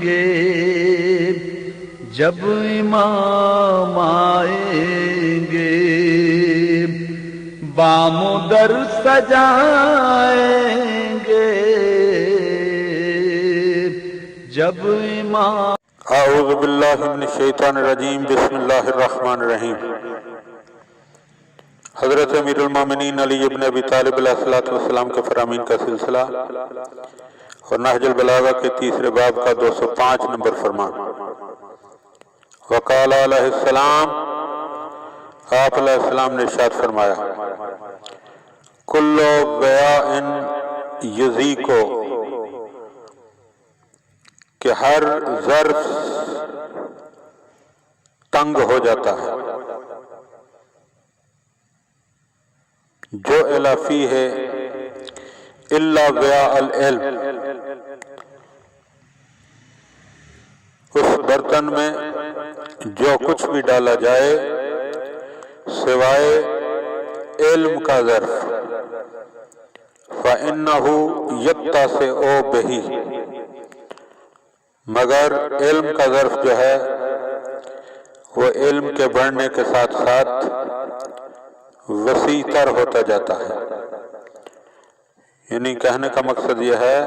گے جب امام آئیں گے، بام و در سجائیں گے جب امام۔ اعوذ باللہ من الشیطان الرجیم، بسم اللہ الرحمن الرحیم۔ حضرت امیر المومنین علی ابن ابی طالب علیہ السلام کے فرامین کا سلسلہ اور نہج البلاغہ کے تیسرے باب کا 205 نمبر فرمان۔ وقال علیہ السلام، آپ علیہ السلام نے ارشاد فرمایا، کل بیاء یضیق، کہ ہر ظرف تنگ ہو جاتا ہے، جو الافی ہے الا بیاء العلم، اس برتن میں جو کچھ بھی ڈالا جائے سوائے علم کا ظرف، فَإِنَّهُ يَتَّسِعُ بِهِ، مگر علم کا ظرف جو ہے وہ علم کے بڑھنے کے ساتھ ساتھ وسیع تر ہوتا جاتا ہے۔ یعنی کہنے کا مقصد یہ ہے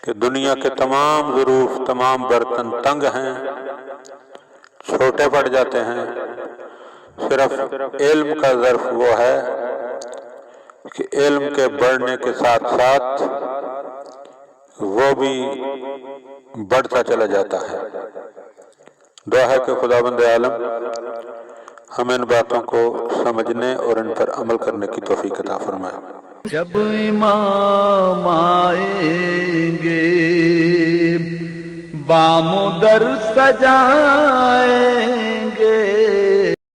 کہ دنیا کے تمام ظروف، تمام برتن تنگ ہیں، چھوٹے پڑ جاتے ہیں، صرف علم کا ظرف وہ ہے کہ علم کے بڑھنے کے ساتھ ساتھ وہ بھی بڑھتا چلا جاتا ہے۔ دعا ہے کہ خداوند عالم ہمیں ان باتوں کو سمجھنے اور ان پر عمل کرنے کی توفیق عطا فرمائے۔ جب امام آئیں گے بام و در سجائیں